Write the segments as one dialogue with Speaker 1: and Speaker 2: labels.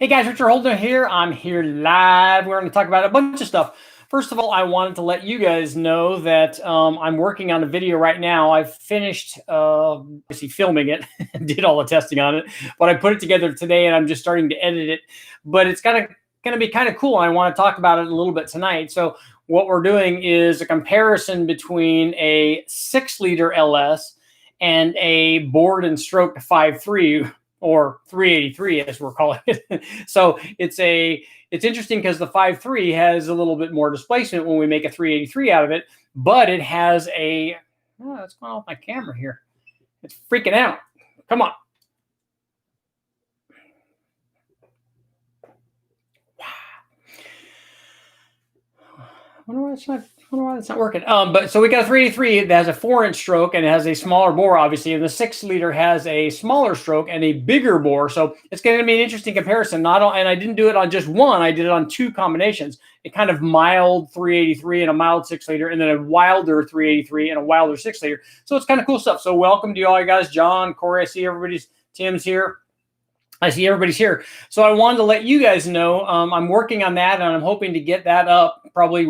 Speaker 1: Hey guys, Richard Holden here. I'm here live. We're going to talk about a bunch of stuff. First of all, I wanted to let you guys know that I'm working on a video right now. I've finished obviously filming it, did all the testing on it, but I put it together today and I'm just starting to edit it. But it's going to be kind of cool. I want to talk about it a little bit tonight. So what we're doing is a comparison between a 6-liter LS and a bored and stroked 5.3 or 383 as we're calling it. So it's interesting because the 5.3 has a little bit more displacement when we make a 383 out of it, but it has a, oh, what's going on with my camera here? It's freaking out. Come on. I wonder why it's not working. But so we got a 383 that has a 4-inch stroke and it has a smaller bore, obviously, and the 6-liter has a smaller stroke and a bigger bore. So it's going to be an interesting comparison. And I didn't do it on just one; I did it on two combinations. A kind of mild 383 and a mild 6-liter, and then a wilder 383 and a wilder 6-liter. So it's kind of cool stuff. So welcome to you all, you guys. John, Corey, I see everybody's. Tim's here. I see everybody's here. So I wanted to let you guys know I'm working on that, and I'm hoping to get that up. Probably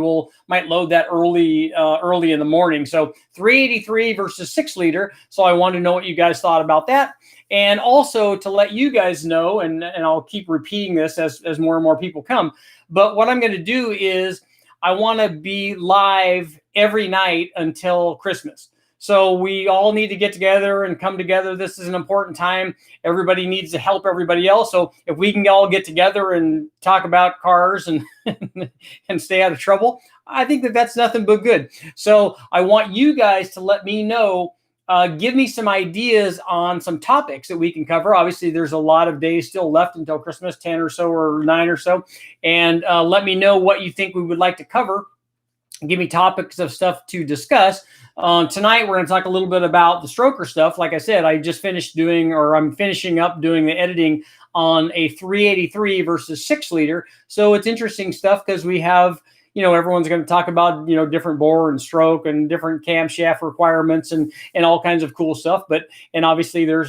Speaker 1: might load that early in the morning. So 383 versus 6-liter. So I wanted to know what you guys thought about that. And also to let you guys know, and I'll keep repeating this as more and more people come. But what I'm going to do is I want to be live every night until Christmas. So we all need to get together and come together. This is an important time. Everybody needs to help everybody else. So if we can all get together and talk about cars and and stay out of trouble, I think that's nothing but good. So I want you guys to let me know, give me some ideas on some topics that we can cover. Obviously, there's a lot of days still left until Christmas, 10 or so or 9 or so. And let me know what you think we would like to cover. Give me topics of stuff to discuss. Tonight, we're going to talk a little bit about the stroker stuff. Like I said, I just finished doing, or I'm finishing up doing the editing on a 383 versus 6-liter. So it's interesting stuff because we have, everyone's going to talk about, different bore and stroke and different camshaft requirements and all kinds of cool stuff. And obviously there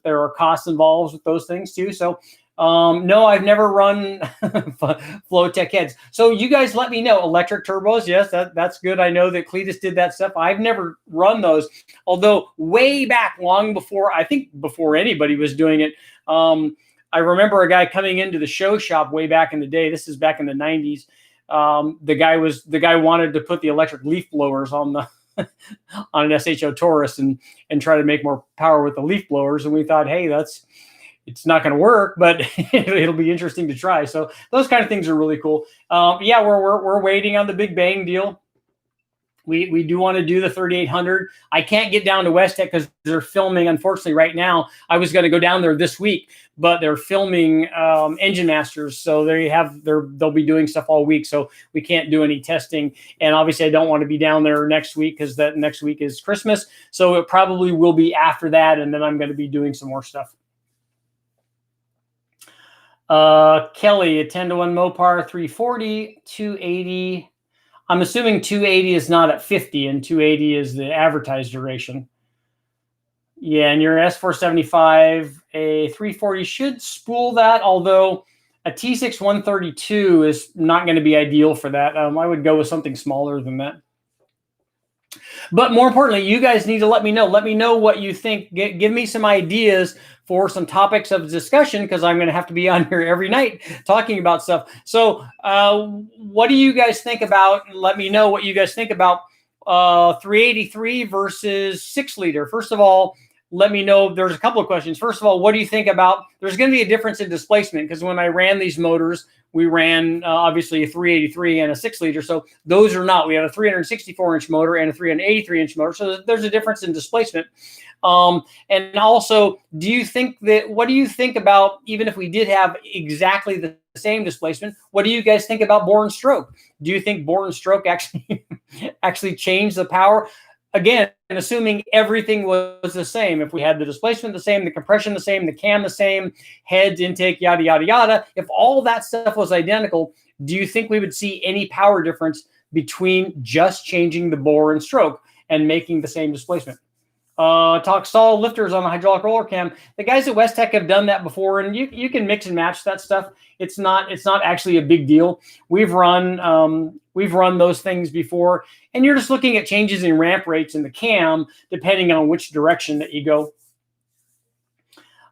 Speaker 1: are costs involved with those things too. So no, I've never run Flowtech heads. So you guys let me know. Electric turbos, yes, that's good. I know that Cletus did that stuff. I've never run those, although way back long before, I think before anybody was doing it. I remember a guy coming into the show shop way back in the day. This is back in the 90s. The guy wanted to put the electric leaf blowers on the on an SHO Taurus and try to make more power with the leaf blowers. And we thought, hey, it's not going to work, but it'll be interesting to try. So those kind of things are really cool. Yeah, we're waiting on the Big Bang deal. We do want to do the 3800. I can't get down to West Tech because they're filming, unfortunately, right now. I was going to go down there this week, but they're filming Engine Masters. So they'll be doing stuff all week. So we can't do any testing. And obviously I don't want to be down there next week because that next week is Christmas. So it probably will be after that. And then I'm going to be doing some more stuff. Kelly, a 10-to-1 Mopar 340, 280. I'm assuming 280 is not at 50 and 280 is the advertised duration. Yeah, and your S475, a 340 should spool that, although a T6 132 is not going to be ideal for that. I would go with something smaller than that. But more importantly, you guys need to let me know. Let me know what you think. Give me some ideas for some topics of discussion because I'm going to have to be on here every night talking about stuff. So what do you guys think about? Let me know what you guys think about 383 versus 6-liter. First of all, let me know. There's a couple of questions. First of all, what do you think about, there's going to be a difference in displacement because when I ran these motors, we ran obviously a 383 and a 6-liter. So those are not, we have a 364-inch motor and a 383-inch motor. So there's a difference in displacement. And also, what do you think about, even if we did have exactly the same displacement, what do you guys think about bore and stroke? Do you think bore and stroke actually changed the power? Again, assuming everything was the same, if we had the displacement the same, the compression the same, the cam the same, heads, intake, yada, yada, yada, if all that stuff was identical, do you think we would see any power difference between just changing the bore and stroke and making the same displacement? Talk solid lifters on a hydraulic roller cam. The guys at West Tech have done that before, and you can mix and match that stuff. It's not actually a big deal. We've run those things before, and you're just looking at changes in ramp rates in the cam depending on which direction that you go.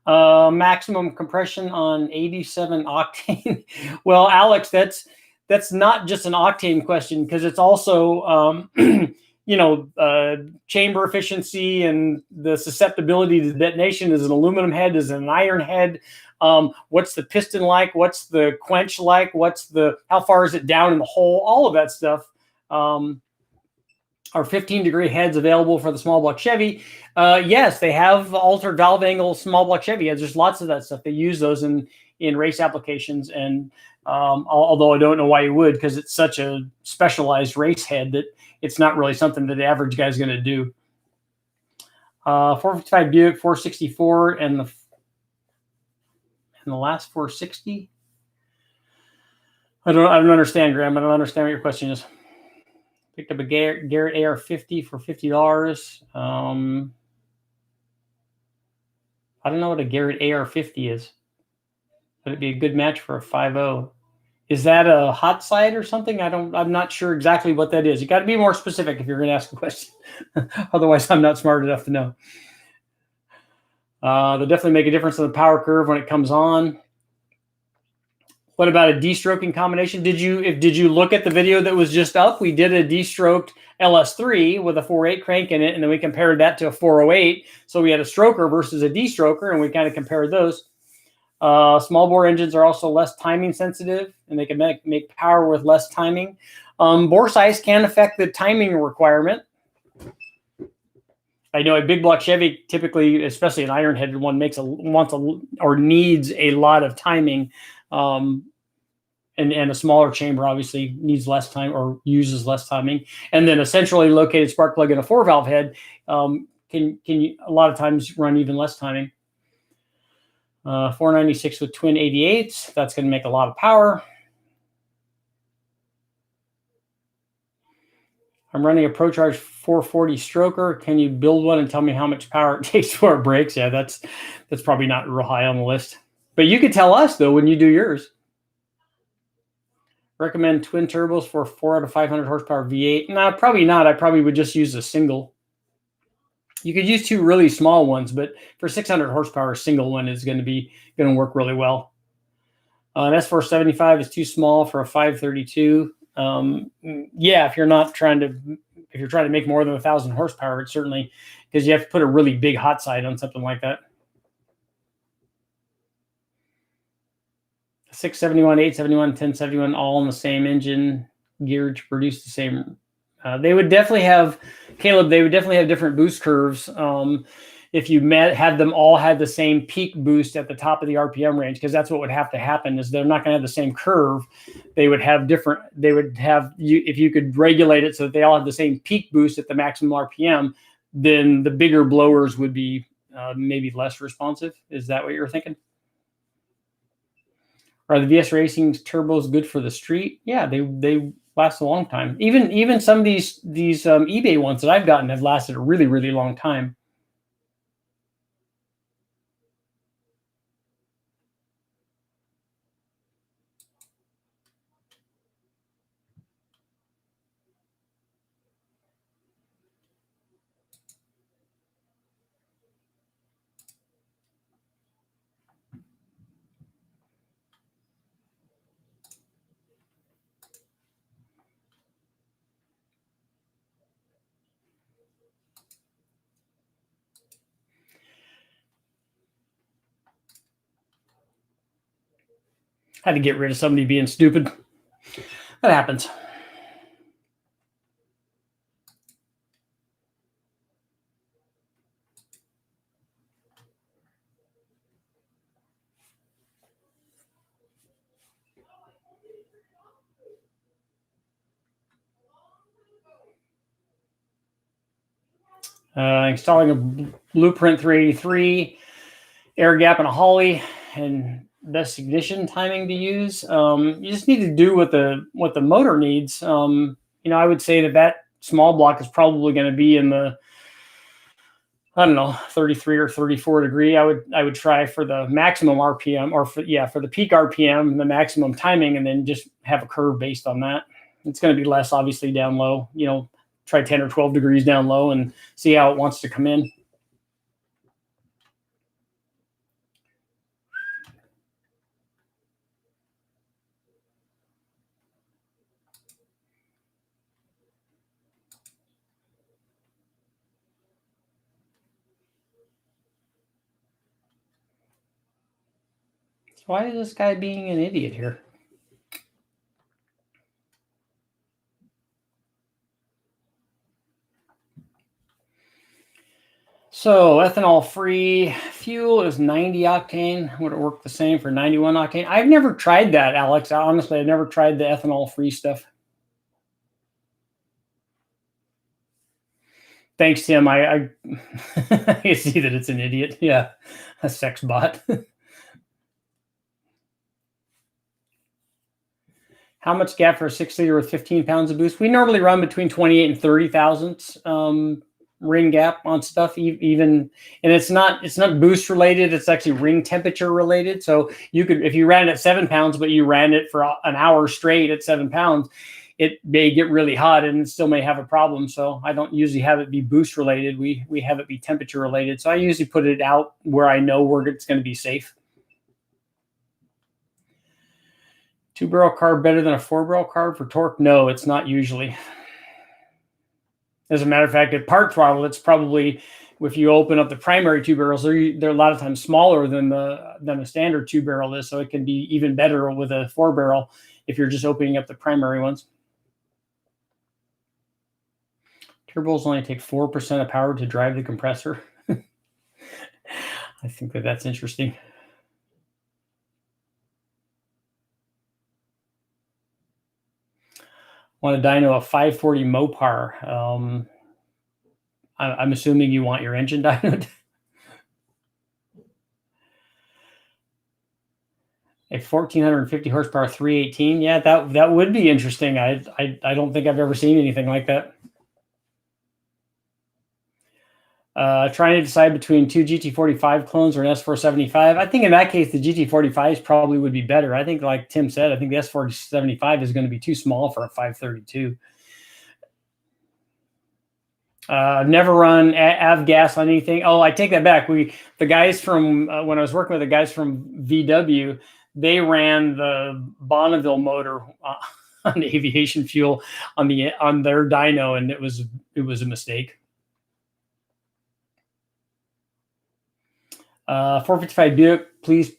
Speaker 1: Maximum compression on 87 octane. Well, Alex, that's not just an octane question, because it's also chamber efficiency and the susceptibility to detonation. Is an aluminum head? Is it an iron head? What's the piston like? What's the quench like? How far is it down in the hole? All of that stuff. Are 15-degree heads available for the small block Chevy? Yes, they have altered valve angle small block Chevy heads. There's lots of that stuff. They use those in race applications, and although I don't know why you would, because it's such a specialized race head that it's not really something that the average guy's going to do. 455 Buick 464 and the last 460. I don't understand, Graham. I don't understand what your question is. Picked up a Garrett AR50 for $50. I don't know what a Garrett AR50 is. Would it be a good match for a 5.0? Is that a hot side or something? I'm not sure exactly what that is. You got to be more specific if you're going to ask a question. Otherwise, I'm not smart enough to know. They'll definitely make a difference in the power curve when it comes on. What about a de-stroking combination? Did you look at the video that was just up? We did a de-stroked LS3 with a 4.8 crank in it, and then we compared that to a 408. So we had a stroker versus a de-stroker, and we kind of compared those. Small bore engines are also less timing sensitive, and they can make power with less timing. Bore size can affect the timing requirement. I know a big block Chevy, typically, especially an iron-headed one, needs a lot of timing. And a smaller chamber obviously needs less time or uses less timing. And then a centrally located spark plug in a 4-valve head can a lot of times run even less timing. 496 with twin 88s. That's going to make a lot of power. I'm running a ProCharge 440 stroker. Can you build one and tell me how much power it takes before it breaks? Yeah, that's probably not real high on the list. But you could tell us, though, when you do yours. Recommend twin turbos for 4 out of 500 horsepower V8? No, probably not. I probably would just use a single. You could use two really small ones, but for 600 horsepower, a single one is going to work really well. An S475 is too small for a 532. Yeah, if you're trying to make more than 1,000 horsepower, it's certainly, because you have to put a really big hot side on something like that. 671, 871, 1071, all in the same engine, geared to produce the same. They would definitely have, Caleb, different boost curves. If you had them all had the same peak boost at the top of the RPM range, because that's what would have to happen, is they're not going to have the same curve. They would have if you could regulate it so that they all have the same peak boost at the maximum RPM, then the bigger blowers would be maybe less responsive. Is that what you're thinking? Are the VS Racing turbos good for the street? Yeah, they last a long time. Even some of these eBay ones that I've gotten have lasted a really, really long time. Had to get rid of somebody being stupid. That happens. Installing a Blueprint 383, air gap and a Holly, and best ignition timing to use. You just need to do what the motor needs. I would say that small block is probably going to be in the I don't know, 33 or 34 degree. I would try for the maximum RPM, or for the peak RPM and the maximum timing, and then just have a curve based on that. It's going to be less obviously down low. Try 10 or 12 degrees down low and see how it wants to come in. Why is this guy being an idiot here? So ethanol-free fuel is 90 octane. Would it work the same for 91 octane? I've never tried that, Alex. Honestly, I've never tried the ethanol-free stuff. Thanks, Tim. I see that it's an idiot. Yeah, a sex bot. How much gap for a 6-liter with 15 pounds of boost? We normally run between 28 and 30 thousandths ring gap on stuff, even, and it's not boost related. It's actually ring temperature related. So you could, if you ran it at 7 pounds, but you ran it for an hour straight at 7 pounds, it may get really hot and it still may have a problem. So I don't usually have it be boost related. We have it be temperature related. So I usually put it out where I know where it's going to be safe. 2-barrel carb better than a 4-barrel carb for torque? No, it's not usually. As a matter of fact, at part throttle, it's probably, if you open up the primary 2 barrels, they're a lot of times smaller than the standard 2-barrel is. So it can be even better with a 4-barrel if you're just opening up the primary ones. Turbos only take 4% of power to drive the compressor. I think that's interesting. Want a dyno of 540 Mopar. I'm assuming you want your engine dynoed. A 1450 horsepower 318. Yeah, that would be interesting. I don't think I've ever seen anything like that. Trying to decide between 2 GT45 clones or an S475. I think in that case, the GT45s probably would be better. I think, like Tim said, I think the S475 is going to be too small for a 532. Never run avgas on anything. Oh, I take that back. The guys from when I was working with the guys from VW, they ran the Bonneville motor on aviation fuel on their dyno, and it was a mistake. 455 Buick, please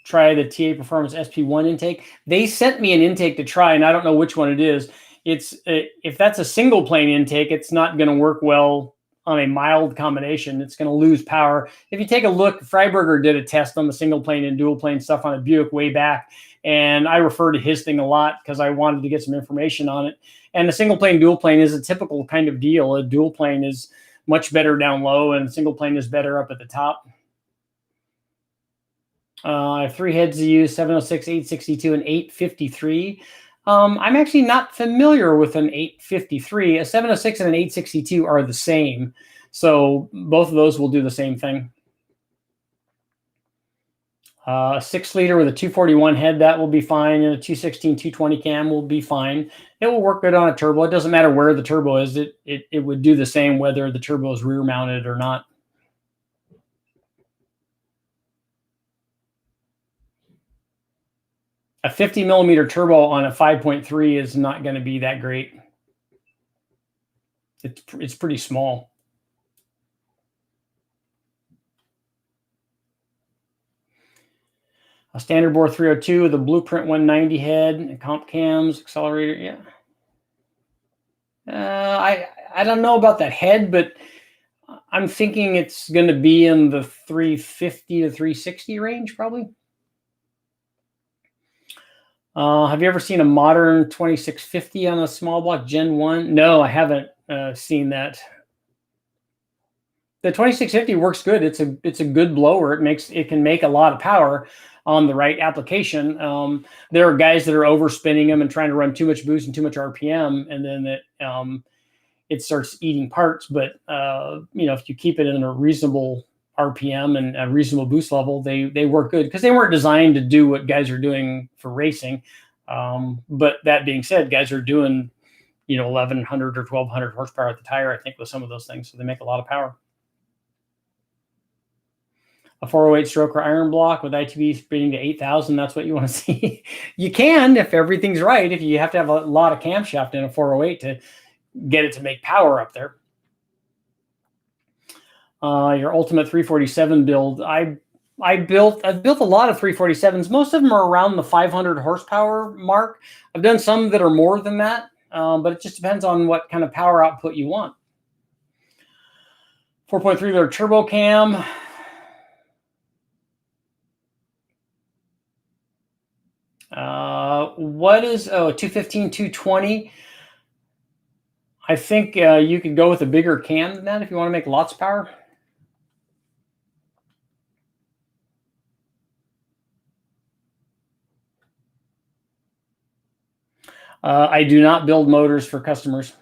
Speaker 1: try the TA Performance SP1 intake. They sent me an intake to try, and I don't know which one it is. It's if that's a single plane intake, it's not going to work well on a mild combination. It's going to lose power. If you take a look, Freiberger did a test on the single plane and dual plane stuff on a Buick way back, and I refer to his thing a lot because I wanted to get some information on it. And the single plane dual plane is a typical kind of deal. A dual plane is much better down low, and single plane is better up at the top. I have 3 heads to use: 706, 862, and 853. I'm actually not familiar with an 853. A 706 and an 862 are the same. So both of those will do the same thing. 6-liter with a 241 head, that will be fine. And a 216, 220 cam will be fine. It will work good on a turbo. It doesn't matter where the turbo is. It would do the same whether the turbo is rear mounted or not. A 50 millimeter turbo on a 5.3 is not going to be that great. It's pretty small. A standard bore 302 with a blueprint 190 head, comp cams, accelerator. Yeah. I don't know about that head, but I'm thinking it's going to be in the 350 to 360 range, probably. Have you ever seen a modern 2650 on a small block Gen 1? No, I haven't seen that. The 2650 works good. It's a good blower. It can make a lot of power on the right application. There are guys that are overspinning them and trying to run too much boost and too much RPM, and then it starts eating parts. But if you keep it in a reasonable RPM and a reasonable boost level, they work good, because they weren't designed to do what guys are doing for racing. But that being said, guys are doing 1100 or 1200 horsepower at the tire, I think, with some of those things. So they make a lot of power. A 408 stroke or iron block with ITB speeding to 8,000, that's what you want to see. You can, if everything's right. If you have to have a lot of camshaft in a 408 to get it to make power up there. Your ultimate 347 build. I've built a lot of 347s. Most of them are around the 500 horsepower mark. I've done some that are more than that, but it just depends on what kind of power output you want. 4.3 liter turbo cam. What is 215, 220? I think you could go with a bigger cam than that if you want to make lots of power. I do not build motors for customers.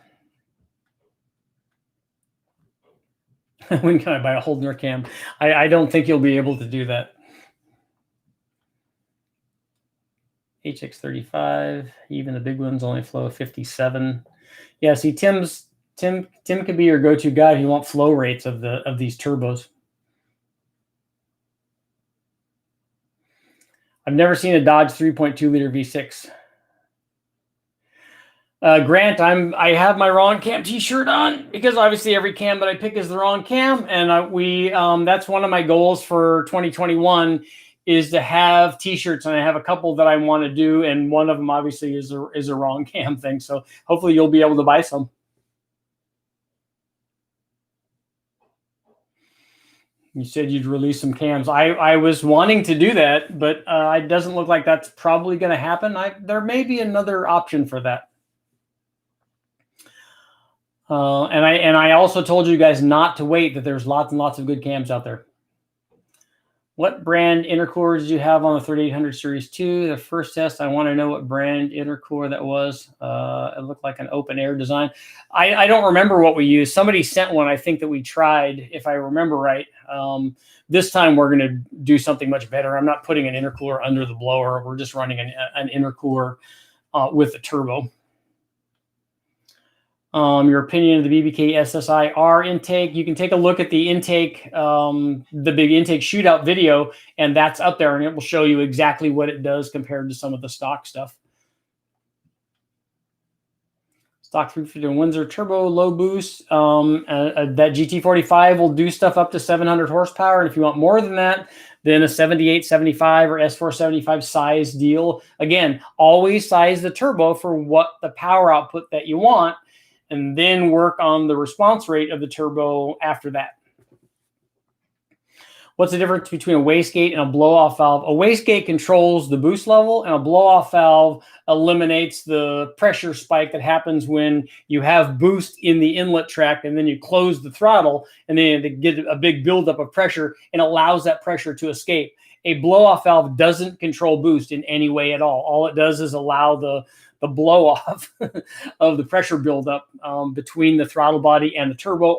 Speaker 1: When can I buy a Holdner cam? I don't think you'll be able to do that. HX35, even the big ones only flow 57. Yeah, see, Tim could be your go-to guy if you want flow rates of these turbos. I've never seen a Dodge 3.2 liter V6. Grant, I have my wrong cam t-shirt on, because obviously every cam that I pick is the wrong cam, and that's one of my goals for 2021 is to have t-shirts, and I have a couple that I want to do, and one of them obviously is a wrong cam thing. So hopefully you'll be able to buy some. You said you'd release some cams. I was wanting to do that, but it doesn't look like that's probably going to happen. There may be another option for that. And I also told you guys not to wait, that there's lots and lots of good cams out there. What brand intercooler did you have on the 3800 Series 2? The first test, I want to know what brand intercooler that was. It looked like an open air design. I don't remember what we used. Somebody sent one, I think, that we tried, if I remember right. This time we're going to do something much better. I'm not putting an intercooler under the blower. We're just running an intercooler with the turbo. Your opinion of the BBK SSI-R intake. You can take a look at the intake, the big intake shootout video, and that's up there, and it will show you exactly what it does compared to some of the stock stuff. Stock 350 Windsor turbo, low boost. That GT45 will do stuff up to 700 horsepower, and if you want more than that, then a 7875 or S475 size deal. Again, always size the turbo for what the power output that you want, and then work on the response rate of the turbo after that. What's the difference between a wastegate and a blow-off valve? A wastegate controls the boost level, and a blow-off valve eliminates the pressure spike that happens when you have boost in the inlet tract and then you close the throttle, and then they get a big buildup of pressure and allows that pressure to escape. A blow-off valve doesn't control boost in any way at all. All it does is allow the blow-off of the pressure buildup between the throttle body and the turbo,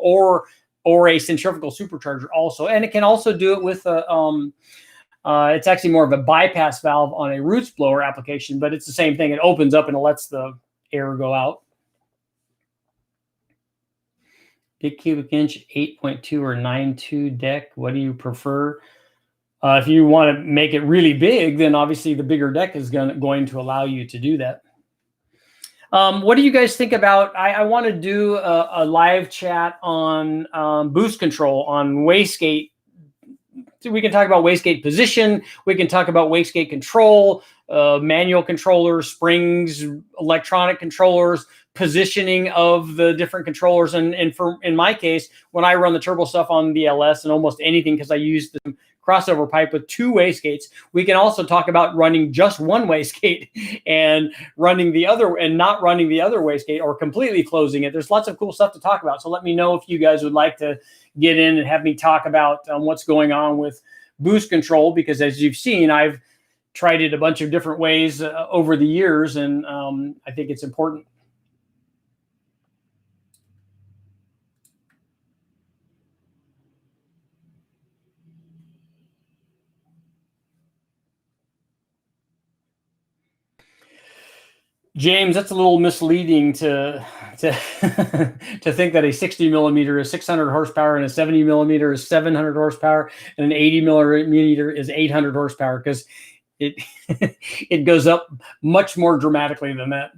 Speaker 1: or a centrifugal supercharger also. And it can also do it with it's actually more of a bypass valve on a roots blower application, but it's the same thing. It opens up and it lets the air go out. Big cubic inch, 8.2 or 9.2 deck. What do you prefer? If you want to make it really big, then obviously the bigger deck is going to allow you to do that. What do you guys think about? I want to do a live chat on boost control on wastegate. We can talk about wastegate position. We can talk about wastegate control, manual controllers, springs, electronic controllers, positioning of the different controllers. And in my case, when I run the turbo stuff on the LS and almost anything, because I use the crossover pipe with 2 wastegates, we can also talk about running just one wastegate and running the other, and not running the other wastegate, or completely closing it. There's lots of cool stuff to talk about. So let me know if you guys would like to get in and have me talk about what's going on with boost control, because as you've seen, I've tried it a bunch of different ways over the years, and I think it's important. James, that's a little misleading to to think that a 60 millimeter is 600 horsepower and a 70 millimeter is 700 horsepower and an 80 millimeter is 800 horsepower, because it it goes up much more dramatically than that.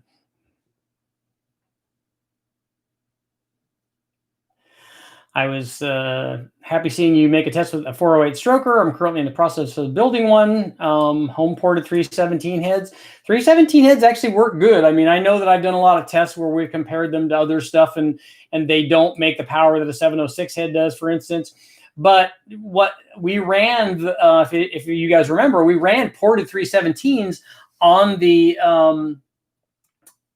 Speaker 1: I was happy seeing you make a test with a 408 stroker. I'm currently in the process of building one. Home ported 317 heads. 317 heads actually work good. I mean, I know that I've done a lot of tests where we've compared them to other stuff, and they don't make the power that a 706 head does, for instance. But what we ran, if you guys remember, we ran ported 317s on the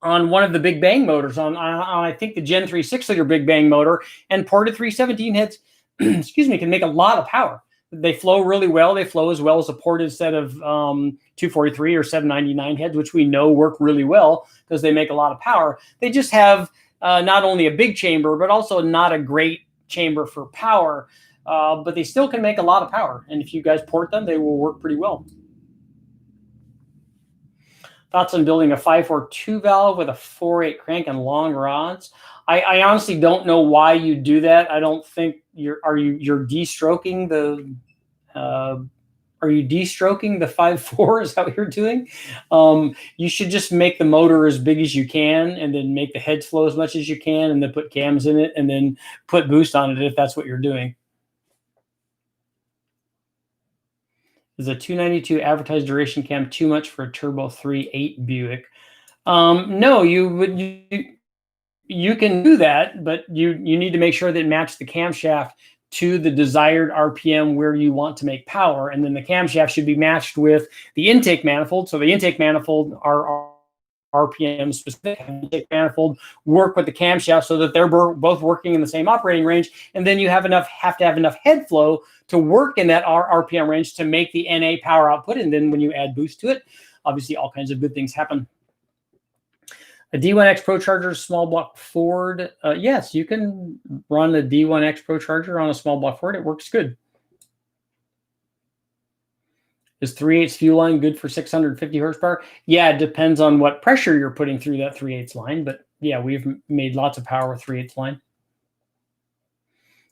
Speaker 1: on one of the Big Bang motors, on I think the Gen 3 6-liter Big Bang motor, and ported 317 heads, excuse me, can make a lot of power. They flow really well. They flow as well as a ported set of 243 or 799 heads, which we know work really well because they make a lot of power. They just have not only a big chamber, but also not a great chamber for power, but they still can make a lot of power. And if you guys port them, they will work pretty well. Thoughts on building a 542 valve with a 4.8 crank and long rods? I honestly don't know why you do that. I don't think you're de-stroking the are you de-stroking the 5.4? Is that what you're doing? You should just make the motor as big as you can, and then make the heads flow as much as you can, and then put cams in it, and then put boost on it if that's what you're doing. Is a 292 advertised duration cam too much for a turbo 3.8 Buick? No, you can do that, but you need to make sure that it matches the camshaft to the desired RPM where you want to make power, and then the camshaft should be matched with the intake manifold. So the intake manifold are RPM specific. Intake manifold work with the camshaft so that they're both working in the same operating range, and then you have to have enough head flow to work in that RPM range to make the NA power output. And then when you add boost to it, obviously all kinds of good things happen. A D1X Pro Charger small block Ford. Yes, you can run a D1X Pro Charger on a small block Ford. It works good. Is 3/8 fuel line good for 650 horsepower? Yeah, it depends on what pressure you're putting through that 3/8 line. But yeah, we've made lots of power with 3/8 line.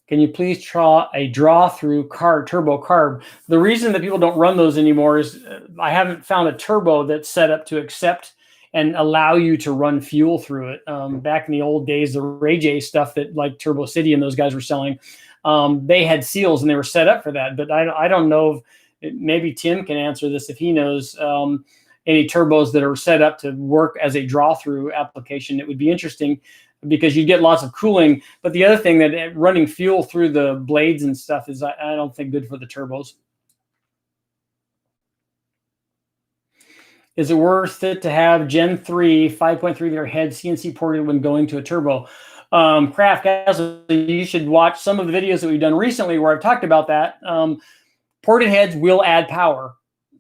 Speaker 1: Can you please try a draw-through turbo carb? The reason that people don't run those anymore is I haven't found a turbo that's set up to accept and allow you to run fuel through it. Back in the old days, the Ray J stuff that like Turbo City and those guys were selling, they had seals and they were set up for that. But I don't know if maybe Tim can answer this if he knows any turbos that are set up to work as a draw-through application. It would be interesting because you get lots of cooling. But the other thing that running fuel through the blades and stuff is I don't think good for the turbos. Is it worth it to have Gen 3 5.3 liter head CNC ported when going to a turbo? Craft guys, you should watch some of the videos that we've done recently where I've talked about that. Ported heads will add power,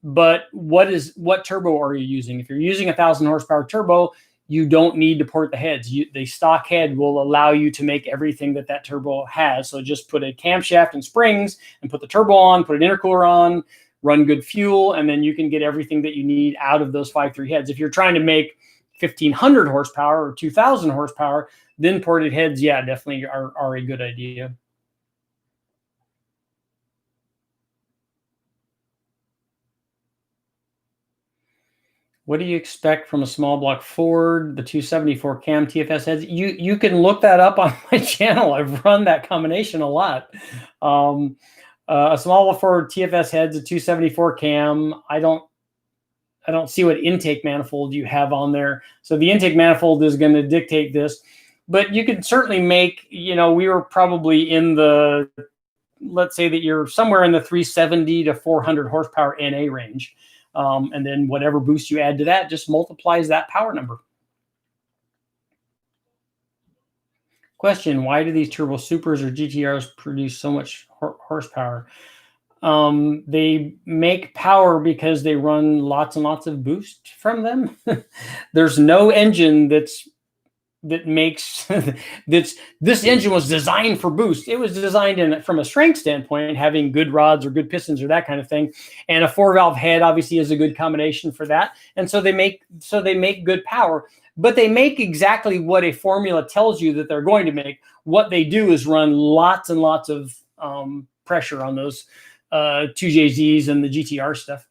Speaker 1: but what turbo are you using? If you're using 1,000 horsepower turbo, you don't need to port the heads. The stock head will allow you to make everything that turbo has. So just put a camshaft and springs and put the turbo on, put an intercooler on, run good fuel, and then you can get everything that you need out of those 5.3 heads. If you're trying to make 1,500 horsepower or 2,000 horsepower, then ported heads, yeah, definitely are a good idea. What do you expect from a small block Ford, the 274 cam TFS heads? You can look that up on my channel. I've run that combination a lot. A small block Ford TFS heads, a 274 cam. I don't see what intake manifold you have on there. So the intake manifold is going to dictate this. But you can certainly make, we were probably in the, let's say that you're somewhere in the 370 to 400 horsepower NA range. And then whatever boost you add to that just multiplies that power number. Question, why do these turbo supers or GTRs produce so much horsepower? They make power because they run lots and lots of boost from them. There's no engine that's that makes this engine was designed for boost. It was designed from a strength standpoint, having good rods or good pistons or that kind of thing. And a 4-valve head obviously is a good combination for that. And so they make good power, but they make exactly what a formula tells you that they're going to make. What they do is run lots and lots of pressure on those 2JZs and the GTR stuff.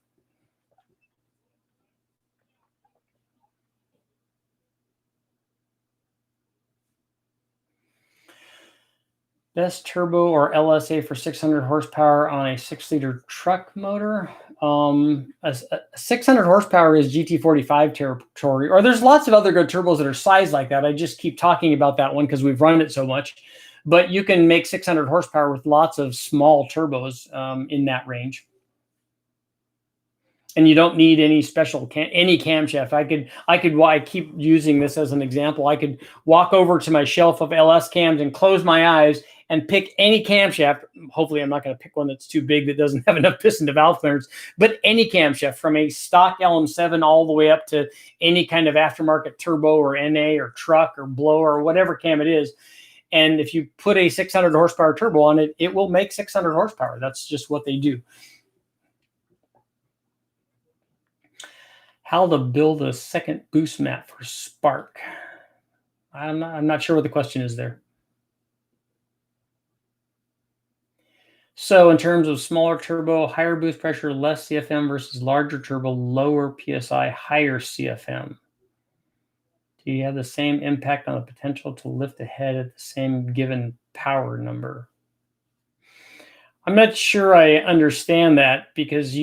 Speaker 1: Best turbo or LSA for 600 horsepower on a 6-liter truck motor. A 600 horsepower is GT45 territory, or there's lots of other good turbos that are sized like that. I just keep talking about that one because we've run it so much. But you can make 600 horsepower with lots of small turbos in that range. And you don't need any special any camshaft. I keep using this as an example. I could walk over to my shelf of LS cams and close my eyes and pick any camshaft. Hopefully I'm not going to pick one that's too big that doesn't have enough piston to valve clearance, but any camshaft from a stock LM7 all the way up to any kind of aftermarket turbo or NA or truck or blower or whatever cam it is. And if you put a 600 horsepower turbo on it, it will make 600 horsepower. That's just what they do. How to build a second boost mat for Spark. I'm not sure what the question is there. So in terms of smaller turbo, higher boost pressure, less CFM versus larger turbo, lower PSI, higher CFM. Do you have the same impact on the potential to lift the head at the same given power number? I'm not sure I understand that, because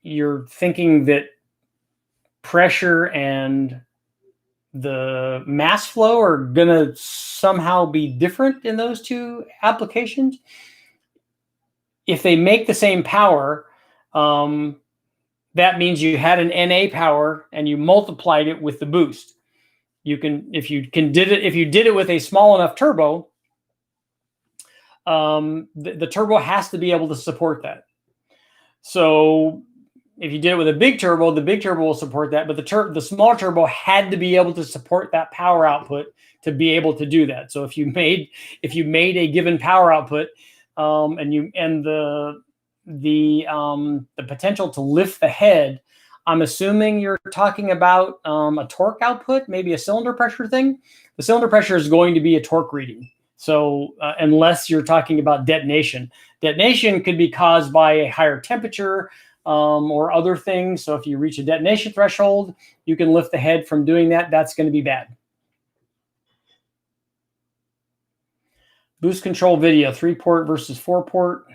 Speaker 1: you're thinking that pressure and the mass flow are going to somehow be different in those two applications. If they make the same power, that means you had an NA power and you multiplied it with the boost. If you did it with a small enough turbo, the turbo has to be able to support that. So if you did it with a big turbo, the big turbo will support that, but the small turbo had to be able to support that power output to be able to do that. So if you made a given power output, and the potential to lift the head, I'm assuming you're talking about a torque output, maybe a cylinder pressure thing. The cylinder pressure is going to be a torque reading. So unless you're talking about detonation could be caused by a higher temperature or other things. So if you reach a detonation threshold, you can lift the head from doing that. That's going to be bad. Boost control video, 3-port versus 4-port.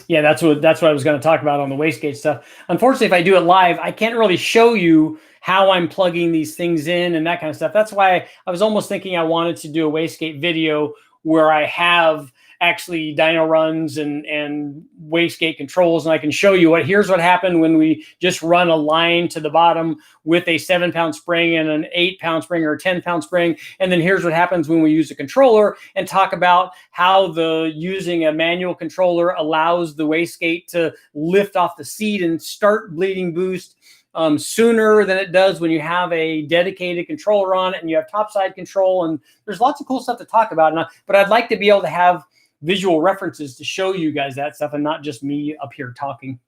Speaker 1: Yeah, that's what I was going to talk about on the wastegate stuff. Unfortunately, if I do it live, I can't really show you how I'm plugging these things in and that kind of stuff. That's why I was almost thinking I wanted to do a wastegate video where I have actually dyno runs and wastegate controls, and I can show you here's what happened when we just run a line to the bottom with a 7-pound spring and an 8-pound spring or a 10-pound spring, and then here's what happens when we use a controller, and talk about how using a manual controller allows the wastegate to lift off the seat and start bleeding boost sooner than it does when you have a dedicated controller on it and you have topside control. And there's lots of cool stuff to talk about. But I'd like to be able to have visual references to show you guys that stuff and not just me up here talking.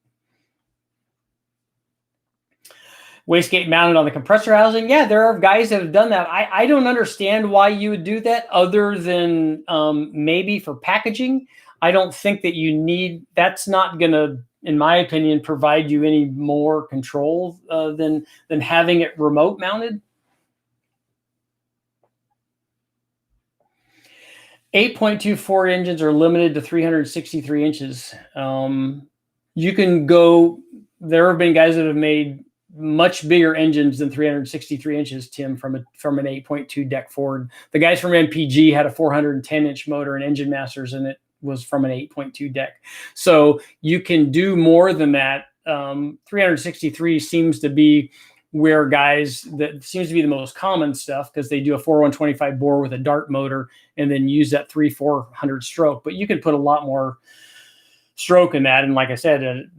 Speaker 1: Wastegate mounted on the compressor housing. Yeah, there are guys that have done that. I don't understand why you would do that other than maybe for packaging. I don't think that that's not going to, in my opinion, provide you any more control than having it remote mounted. 8.24 engines are limited to 363 inches. You can go, there have been guys that have made much bigger engines than 363 inches, Tim, from an 8.2 deck Ford. The guys from MPG had a 410-inch motor and Engine Masters, and it was from an 8.2 deck. So you can do more than that. 363 seems to be where that seems to be the most common stuff, because they do a 4125 bore with a Dart motor and then use that 3/400 stroke. But you can put a lot more stroke in that. And like I said,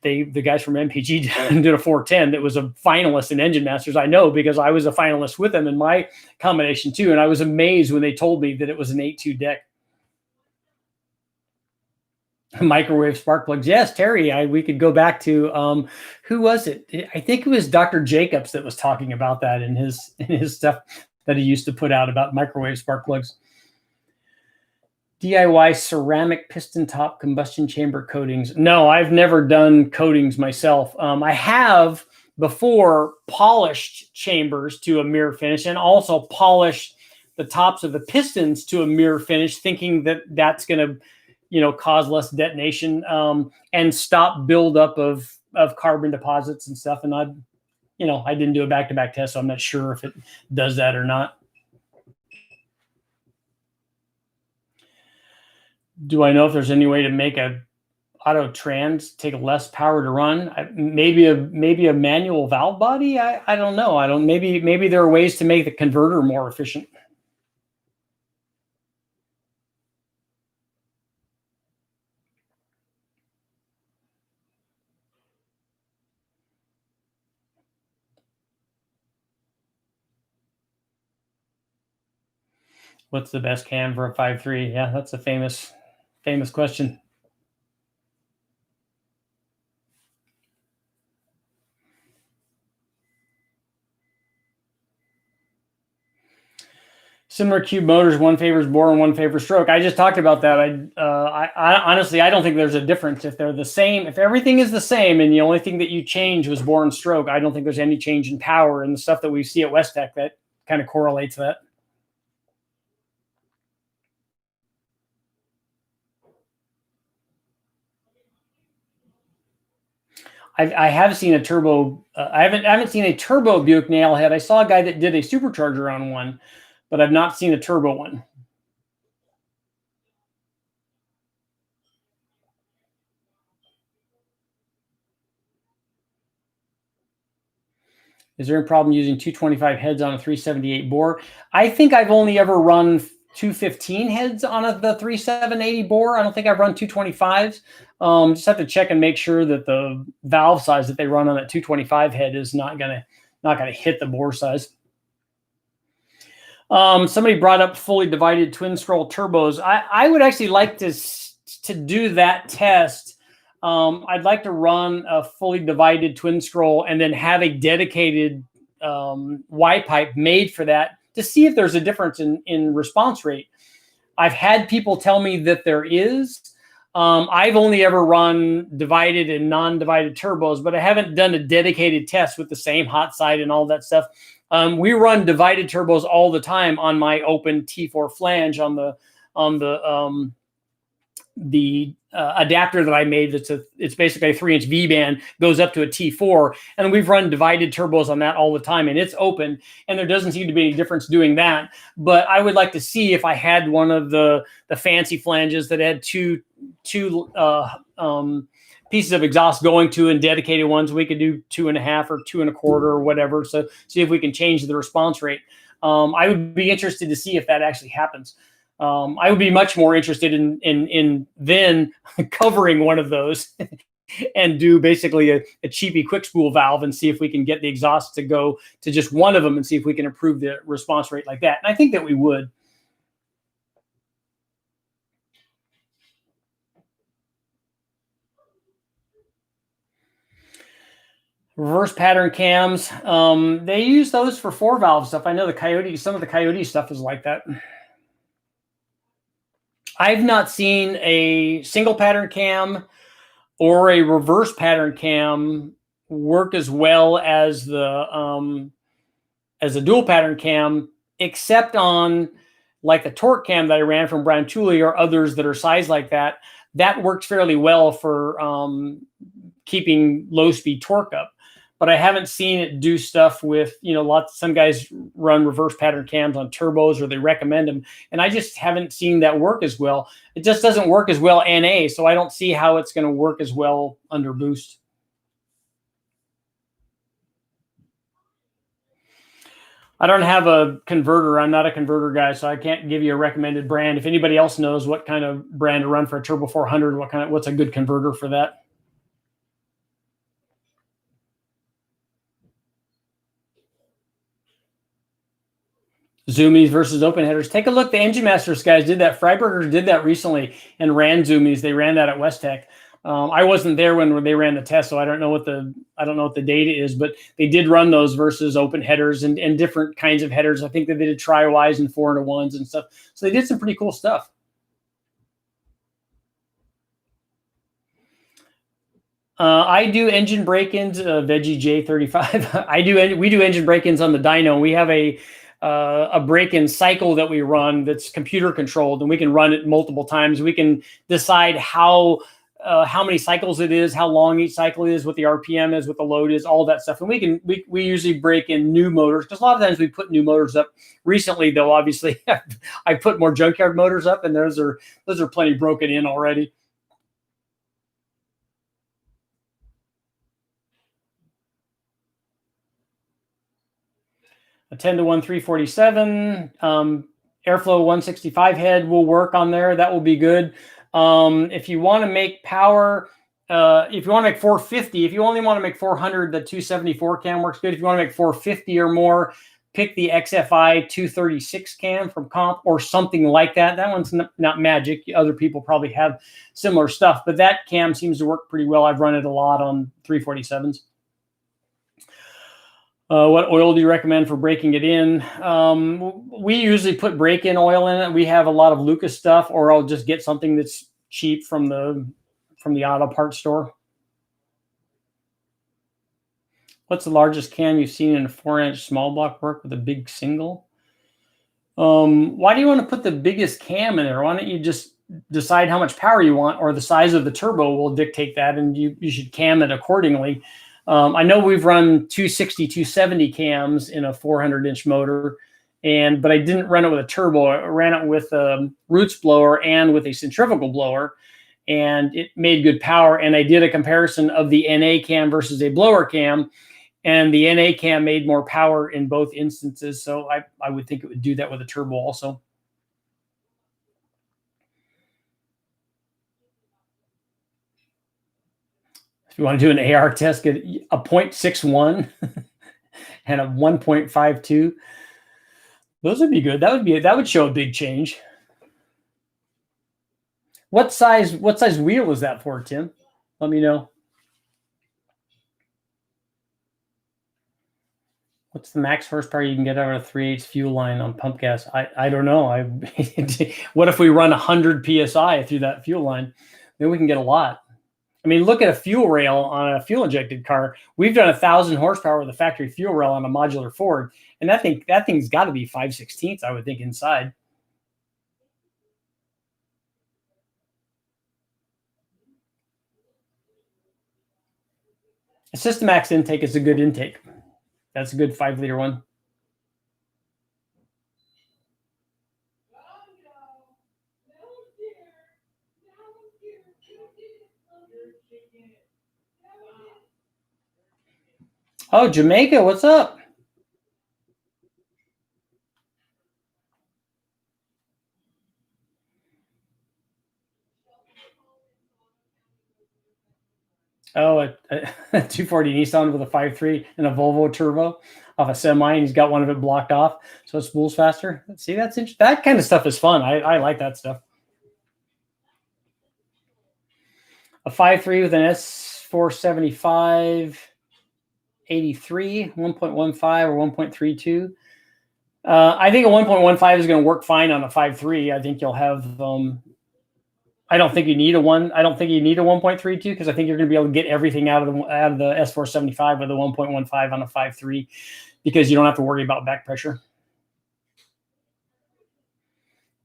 Speaker 1: the guys from MPG did a 410 that was a finalist in Engine Masters. I know because I was a finalist with them in my combination too, and I was amazed when they told me that it was an 8.2 deck. Microwave spark plugs. Yes, Terry, we could go back to who was it? I think it was Dr. Jacobs that was talking about that in his stuff that he used to put out about microwave spark plugs. DIY ceramic piston top combustion chamber coatings. No, I've never done coatings myself. I have before polished chambers to a mirror finish and also polished the tops of the pistons to a mirror finish, thinking that that's going to cause less detonation and stop buildup of carbon deposits and stuff. And I didn't do a back-to-back test, so I'm not sure if it does that or not. Do I know if there's any way to make a auto trans take less power to run? Maybe a manual valve body. I don't know. Maybe there are ways to make the converter more efficient. What's the best cam for a 5.3? Yeah, that's a famous question. Similar cube motors, one favors bore and one favors stroke. I just talked about that. I honestly, I don't think there's a difference if they're the same. If everything is the same and the only thing that you change was bore and stroke, I don't think there's any change in power. And the stuff that we see at Westech that kind of correlates that. I have seen a turbo. I haven't seen a turbo Buick nailhead. I saw a guy that did a supercharger on one, but I've not seen a turbo one. Is there a problem using 225 heads on a 378 bore? I think I've only ever run 215 heads on the 3780 bore. I don't think I've run 225s. Just have to check and make sure that the valve size that they run on that 225 head is not gonna hit the bore size. Somebody brought up fully divided twin scroll turbos. I would actually like to do that test. I'd like to run a fully divided twin scroll and then have a dedicated Y pipe made for that to see if there's a difference in response rate. I've had people tell me that there is. I've only ever run divided and non-divided turbos, but I haven't done a dedicated test with the same hot side and all that stuff. We run divided turbos all the time on my open T4 flange on the adapter that I made. It's basically a 3-inch V-band, goes up to a T4, and we've run divided turbos on that all the time, and it's open, and there doesn't seem to be any difference doing that. But I would like to see if I had one of the fancy flanges that had two pieces of exhaust going to and dedicated ones. We could do 2.5 or 2.25 or whatever. So see if we can change the response rate. I would be interested to see if that actually happens. I would be much more interested in then covering one of those and do basically a cheapy quick spool valve and see if we can get the exhaust to go to just one of them and see if we can improve the response rate like that. And I think that we would. Reverse pattern cams. They use those for 4-valve stuff. I know some of the Coyote stuff is like that. I've not seen a single pattern cam or a reverse pattern cam work as well as the dual pattern cam, except on like the torque cam that I ran from Brian Tooley or others that are sized like that. That worked fairly well for keeping low speed torque up. But I haven't seen it do stuff with, some guys run reverse pattern cams on turbos or they recommend them. And I just haven't seen that work as well. It just doesn't work as well NA. So I don't see how it's going to work as well under boost. I don't have a converter. I'm not a converter guy, so I can't give you a recommended brand. If anybody else knows what kind of brand to run for a Turbo 400, what's a good converter for that? Zoomies versus open headers. Take a look. The Engine Masters guys did that. Freiberger did that recently and ran zoomies. They ran that at West Tech. I wasn't there when they ran the test, so I don't know what the data is, but they did run those versus open headers and different kinds of headers. I think that they did tri-Ys and 4-to-1s and stuff. So they did some pretty cool stuff. I do engine break-ins, Veggie J35. We do engine break-ins on the dyno. We have a break-in cycle that we run that's computer controlled, and we can run it multiple times. We can decide how many cycles it is, how long each cycle is, what the RPM is, what the load is, all that stuff. And we usually break in new motors, because a lot of times we put new motors up. Recently, though, obviously, I put more junkyard motors up, and those are plenty broken in already. A 10-to-1 347, airflow 165 head will work on there. That will be good. If you want to make power, if you want to make 450, if you only want to make 400, the 274 cam works good. If you want to make 450 or more, pick the XFI 236 cam from Comp or something like that. That one's not magic. Other people probably have similar stuff, but that cam seems to work pretty well. I've run it a lot on 347s. What oil do you recommend for breaking it in? We usually put break-in oil in it. We have a lot of Lucas stuff, or I'll just get something that's cheap from the auto parts store. What's the largest cam you've seen in a 4-inch small block work with a big single? Why do you want to put the biggest cam in there? Why don't you just decide how much power you want, or the size of the turbo will dictate that, and you should cam it accordingly. I know we've run 260, 270 cams in a 400-inch motor, but I didn't run it with a turbo. I ran it with a roots blower and with a centrifugal blower, and it made good power. And I did a comparison of the NA cam versus a blower cam, and the NA cam made more power in both instances. So I would think it would do that with a turbo also. If you want to do an AR test, get a 0.61 and a 1.52. Those would be good. That would show a big change. What size wheel is that for, Tim? Let me know. What's the max horsepower you can get out of a 3/8 fuel line on pump gas? I don't know. What if we run 100 PSI through that fuel line? Then we can get a lot. I mean, look at a fuel rail on a fuel injected car. We've done 1,000 horsepower with a factory fuel rail on a modular Ford, and that thing's got to be 5/16, I would think, inside. A Systemax intake is a good intake. That's a good 5-liter one. Oh, Jamaica, what's up? Oh, a 240 Nissan with a 5.3 and a Volvo turbo off a semi, and he's got one of it blocked off, so it spools faster. See, that's interesting. That kind of stuff is fun. I like that stuff. A 5.3 with an S475 83, 1.15 or 1.32. I think a 1.15 is going to work fine on a 5.3. I think you'll have. I don't think you need a 1.32, because I think you're going to be able to get everything out of the S475 with a 1.15 on a 5.3, because you don't have to worry about back pressure.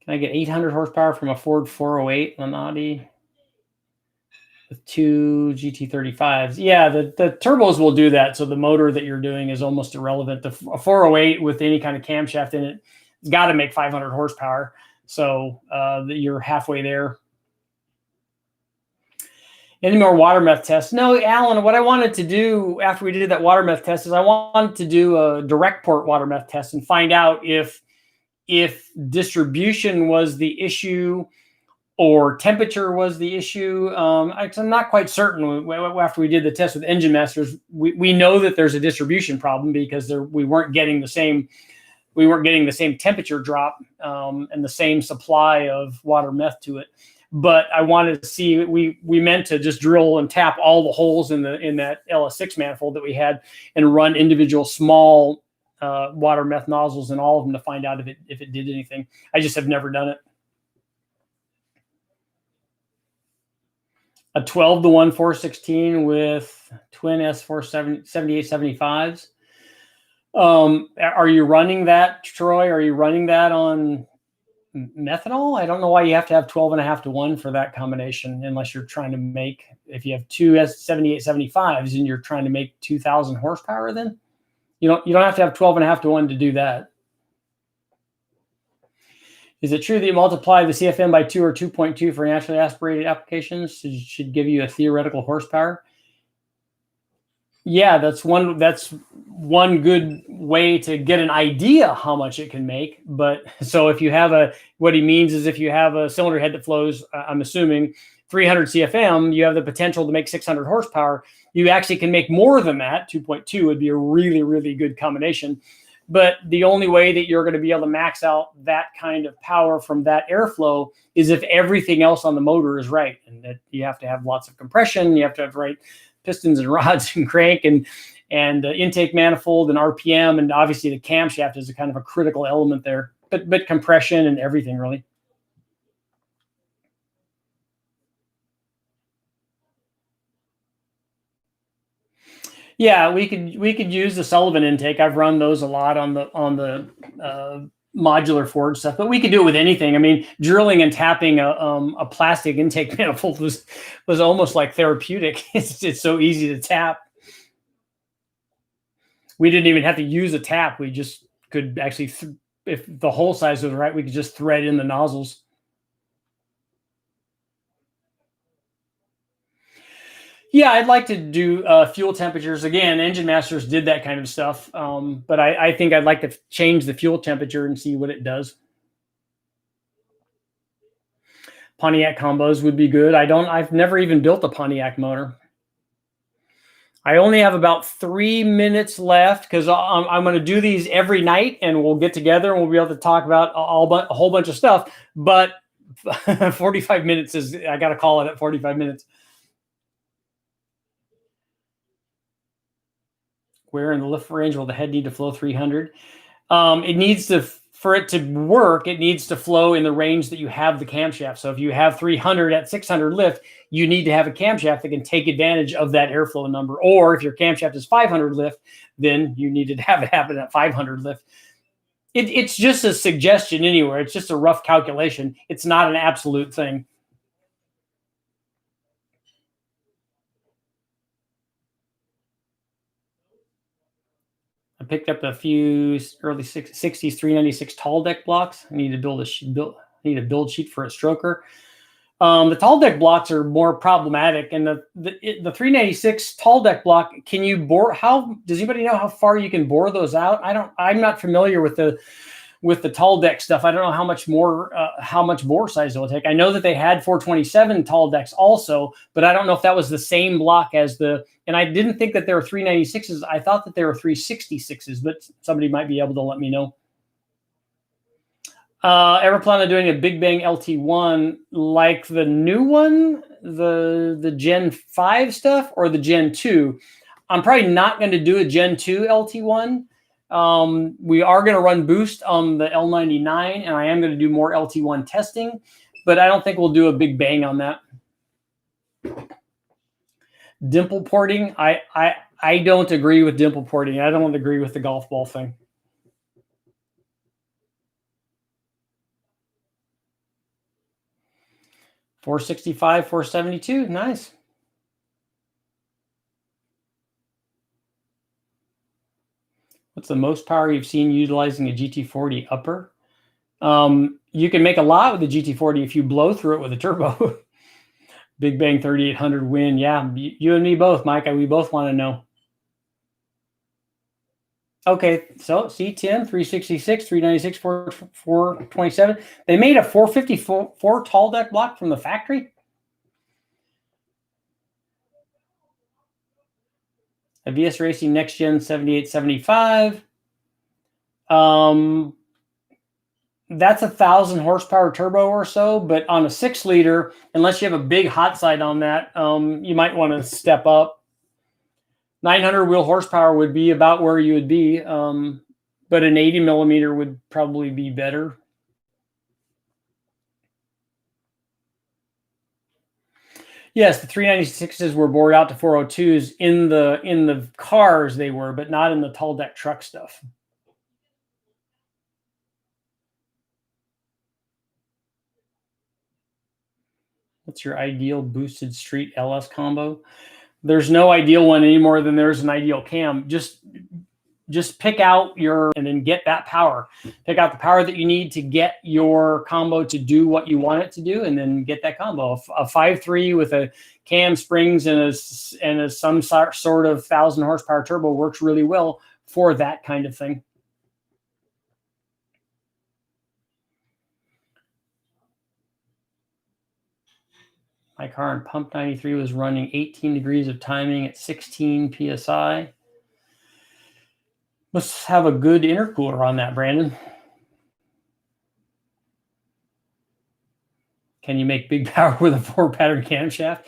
Speaker 1: Can I get 800 horsepower from a Ford 408 Lanati with 2 GT35s? Yeah, the turbos will do that. So the motor that you're doing is almost irrelevant. A 408 with any kind of camshaft in it, it's got to make 500 horsepower. So you're halfway there. Any more water meth tests? No, Alan, what I wanted to do after we did that water meth test is I wanted to do a direct port water meth test and find out if distribution was the issue or temperature was the issue. I'm not quite certain. After we did the test with Engine Masters, we know that there's a distribution problem, because we weren't getting the same we weren't getting the same temperature drop and the same supply of water meth to it. But I wanted to see, we meant to just drill and tap all the holes in that LS6 manifold that we had and run individual small water meth nozzles in all of them to find out if it did anything. I just have never done it. A 12-to-1 416 with twin S4 7875s. Are you running that, Troy? Are you running that on methanol? I don't know why you have to have 12.5-to-1 for that combination, unless you're trying to make, if you have two S7875s and you're trying to make 2,000 horsepower, then you don't have to have 12.5-to-1 to do that. Is it true that you multiply the CFM by 2 or 2.2 for naturally aspirated applications? It should give you a theoretical horsepower. Yeah, that's one good way to get an idea how much it can make. But so if you have what he means is if you have a cylinder head that flows, I'm assuming 300 CFM, you have the potential to make 600 horsepower. You actually can make more than that. 2.2 would be a really, really good combination. But the only way that you're going to be able to max out that kind of power from that airflow is if everything else on the motor is right. And that you have to have lots of compression. You have to have right pistons and rods and crank and intake manifold and RPM. And obviously the camshaft is a kind of a critical element there, but compression and everything really. Yeah, we could use the Sullivan intake. I've run those a lot on the modular forge stuff, but we could do it with anything. I mean, drilling and tapping a plastic intake manifold was almost like therapeutic. It's so easy to tap. We didn't even have to use a tap. We just could actually, if the hole size was right, we could just thread in the nozzles. Yeah, I'd like to do fuel temperatures. Again, Engine Masters did that kind of stuff. But I think I'd like to change the fuel temperature and see what it does. Pontiac combos would be good. I've never even built a Pontiac motor. I only have about 3 minutes left because I'm going to do these every night and we'll get together and we'll be able to talk about a whole bunch of stuff. But 45 minutes I got to call it at 45 minutes. Where in the lift range will the head need to flow 300? It needs to, for it to work, it needs to flow in the range that you have the camshaft. So if you have 300 at 600 lift, you need to have a camshaft that can take advantage of that airflow number. Or if your camshaft is 500 lift, then you need to have it happen at 500 lift. It's just a suggestion anywhere. It's just a rough calculation. It's not an absolute thing. I picked up a few early 60s 396 tall deck blocks. I need to build a build sheet for a stroker. The tall deck blocks are more problematic, and the 396 tall deck block, can you bore? How does anybody know how far you can bore those out? I'm not familiar with the tall deck stuff. I don't know how much bore size it will take. I know that they had 427 tall decks also, but I don't know if that was the same block as and I didn't think that there were 396s. I thought that there were 366s, but somebody might be able to let me know. Ever plan on doing a Big Bang LT1 like the new one, the Gen 5 stuff, or the Gen 2? I'm probably not going to do a Gen 2 LT1. We are going to run boost on the L99, and I am going to do more LT1 testing, but I don't think we'll do a big bang on that. Dimple porting, I don't agree with dimple porting. I don't agree with the golf ball thing. $465, $472, nice. What's the most power you've seen utilizing a GT40 upper? You can make a lot with the GT40 if you blow through it with a turbo. Big Bang 3800 win. Yeah, you and me both, Mike. We both want to know. Okay, so see, Tim, 366, 396, 427. They made a 454 tall deck block from the factory. A VS Racing Next Gen 7875. That's 1,000 horsepower turbo or so, but on a 6-liter, unless you have a big hot side on that, you might want to step up. 900 wheel horsepower would be about where you would be, but an 80 millimeter would probably be better. Yes, the 396s were bored out to 402s in the cars they were, but not in the tall deck truck stuff. What's your ideal boosted street LS combo? There's no ideal one any more than there's an ideal cam. Just pick out and then get that power. Pick out the power that you need to get your combo to do what you want it to do, and then get that combo. A 5.3 with a cam, springs, and some sort of 1,000 horsepower turbo works really well for that kind of thing. My car in pump 93 was running 18 degrees of timing at 16 PSI. Let's have a good intercooler on that, Brandon. Can you make big power with a 4-pattern camshaft?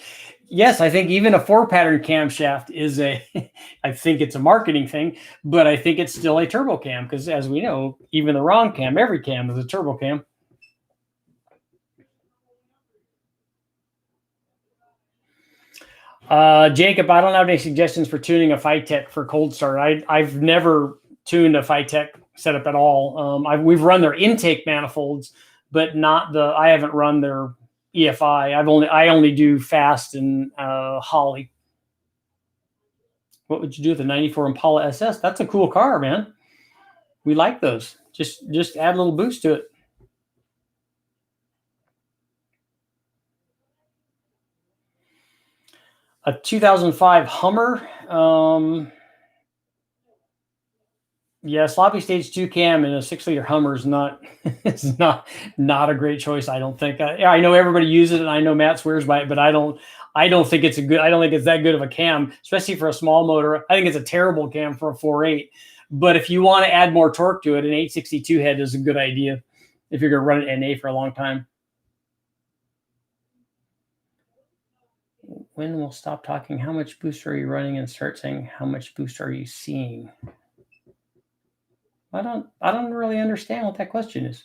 Speaker 1: Yes, I think even a 4-pattern camshaft is I think it's a marketing thing, but I think it's still a turbo cam, because as we know, even the wrong cam, every cam is a turbo cam. Jacob, I don't have any suggestions for tuning a FITech for cold start. I've never tuned a FITech setup at all. We've run their intake manifolds, but I haven't run their EFI. I only do fast and Holly. What would you do with the 94 Impala SS? That's a cool car, man. We like those. Just add a little boost to it. A 2005 Hummer. Yeah, sloppy stage 2 cam in a 6-liter Hummer is not it's not a great choice. I don't think. I know everybody uses it, and I know Matt swears by it, but I don't think it's that good of a cam, especially for a small motor. I think it's a terrible cam for a 4.8. But if you want to add more torque to it, an 862 head is a good idea if you're going to run an NA for a long time. When we'll stop talking how much boost are you running and start saying how much boost are you seeing? I don't really understand what that question is.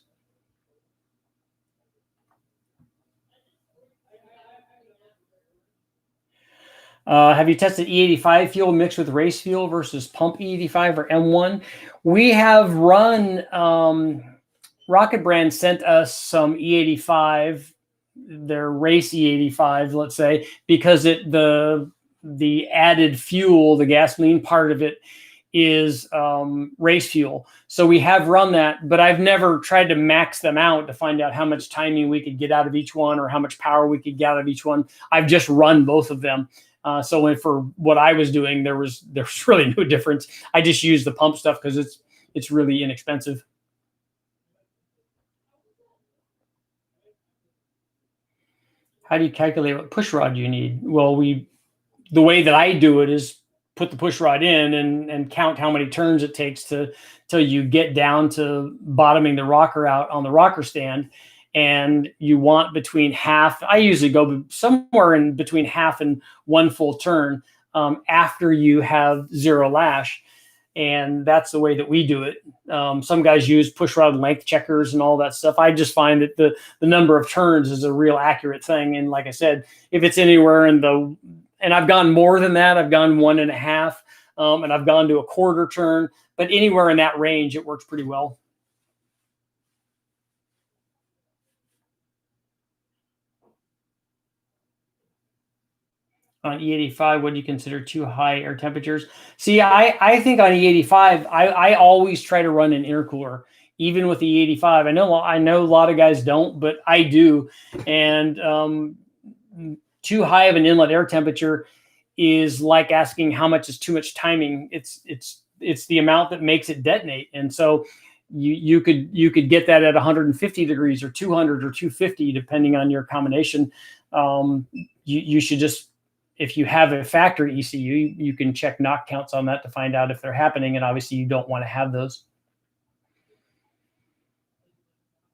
Speaker 1: Have you tested E85 fuel mixed with race fuel versus pump E85 or M1? We have run, Rocket Brand sent us some E85, their race E85, let's say, because the added fuel, the gasoline part of it, is race fuel. So we have run that, but I've never tried to max them out to find out how much timing we could get out of each one or how much power we could get out of each one. I've just run both of them. So for what I was doing, there was really no difference. I just used the pump stuff because it's really inexpensive. How do you calculate what push rod you need? Well, the way that I do it is put the push rod in and count how many turns it takes till you get down to bottoming the rocker out on the rocker stand. And you want between half, I usually go somewhere in between half and 1 full turn after you have 0 lash. And that's the way that we do it. Some guys use push rod length checkers and all that stuff. I just find that the number of turns is a real accurate thing. And like I said, if it's anywhere and I've gone more than that, I've gone 1.5, and I've gone to a 1/4 turn, but anywhere in that range, it works pretty well. On E85, what do you consider too high air temperatures? See, I think on E85, I always try to run an intercooler, even with the E85. I know a lot of guys don't, but I do. And too high of an inlet air temperature is like asking how much is too much timing. It's the amount that makes it detonate. And so you could get that at 150 degrees or 200 or 250, depending on your combination. You should just, if you have a factory ECU, you can check knock counts on that to find out if they're happening. And obviously you don't want to have those.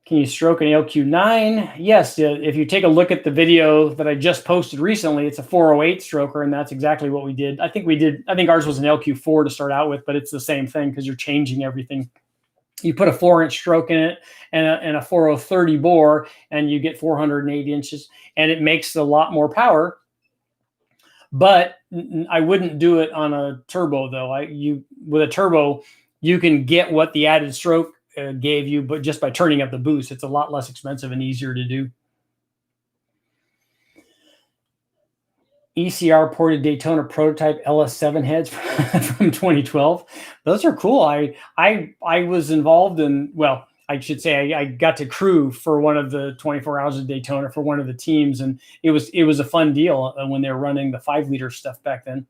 Speaker 1: Can you stroke an LQ9? Yes. If you take a look at the video that I just posted recently, it's a 408 stroker, and that's exactly what we did. I think ours was an LQ4 to start out with, but it's the same thing because you're changing everything. You put a 4-inch stroke in it and a 4030 bore, and you get 480 inches, and it makes a lot more power. But I wouldn't do it on a turbo, though. With a turbo, you can get what the added stroke gave you, but just by turning up the boost, it's a lot less expensive and easier to do. ECR ported Daytona prototype LS7 heads from 2012. Those are cool. I was involved in, well, I should say I got to crew for one of the 24 Hours of Daytona for one of the teams, and it was a fun deal when they were running the 5-liter stuff back then.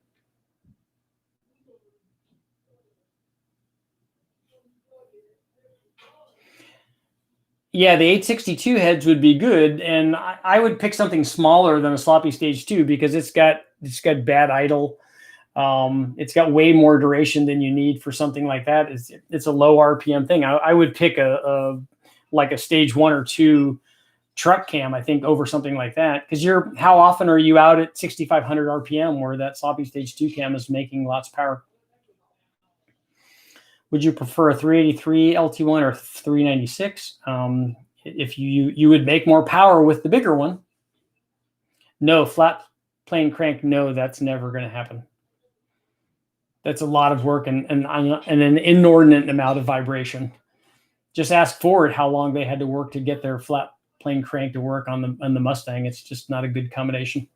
Speaker 1: Yeah, the 862 heads would be good, and I would pick something smaller than a sloppy stage 2 because it's got bad idle. It's got way more duration than you need for something like that. It's a low RPM thing. I would pick like a stage 1 or 2 truck cam, I think, over something like that, because how often are you out at 6,500 RPM where that sloppy stage 2 cam is making lots of power? Would you prefer a 383 LT1 or 396? If you would make more power with the bigger one. No, flat plane crank, no, that's never going to happen. That's a lot of work and an inordinate amount of vibration. Just ask Ford how long they had to work to get their flat plane crank to work on the Mustang. It's just not a good combination.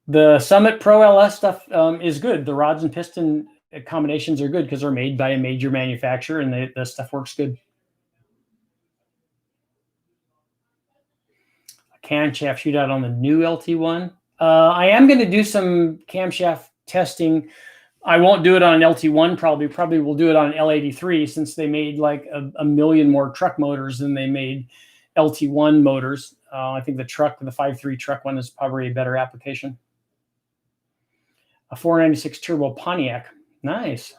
Speaker 1: The Summit Pro LS stuff is good. The rods and piston combinations are good because they're made by a major manufacturer, and the stuff works good. A camshaft shootout on the new LT1. I am going to do some camshaft testing. I won't do it on an LT1 probably we'll do it on an L83 since they made like a million more truck motors than they made LT1 motors. I think the 5.3 truck one is probably a better application. A 496 turbo Pontiac. Nice.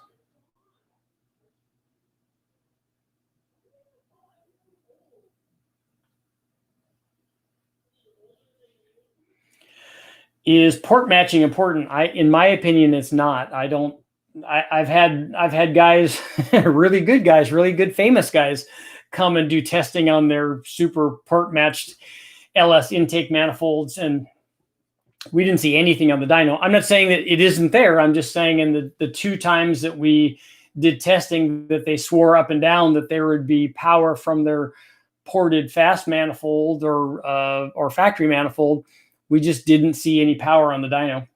Speaker 1: Is port matching important? In my opinion, it's not. I've had guys, really good guys, really good famous guys, come and do testing on their super port matched LS intake manifolds, and we didn't see anything on the dyno. I'm not saying that it isn't there. I'm just saying in the 2 times that we did testing that they swore up and down that there would be power from their ported fast manifold or factory manifold, we just didn't see any power on the dyno.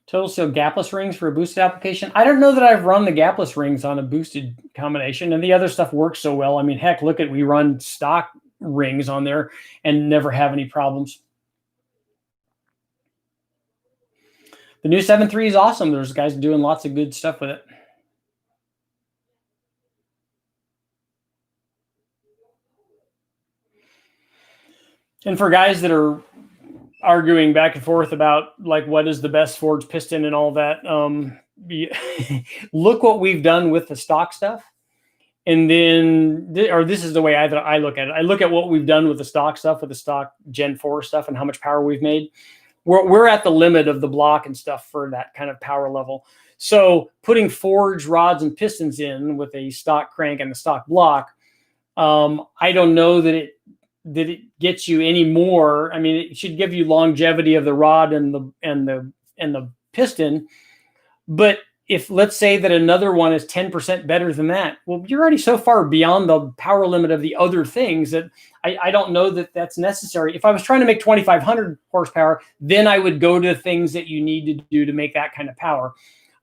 Speaker 1: Total seal gapless rings for a boosted application. I don't know that I've run the gapless rings on a boosted combination, and the other stuff works so well. I mean, heck, we run stock rings on there and never have any problems. The new 7.3 is awesome. There's guys doing lots of good stuff with it. And for guys that are arguing back and forth about like what is the best forged piston and all that, look what we've done with the stock stuff, and then this is the way I look at it. I look at what we've done with the stock stuff, with the stock Gen 4 stuff, and how much power we've made. We're at the limit of the block and stuff for that kind of power level. So putting forged rods and pistons in with a stock crank and the stock block, I don't know that it gets you any more. I mean, it should give you longevity of the rod and the piston. But if let's say that another one is 10% better than that, well, you're already so far beyond the power limit of the other things that I don't know that that's necessary. If I was trying to make 2,500 horsepower, then I would go to things that you need to do to make that kind of power.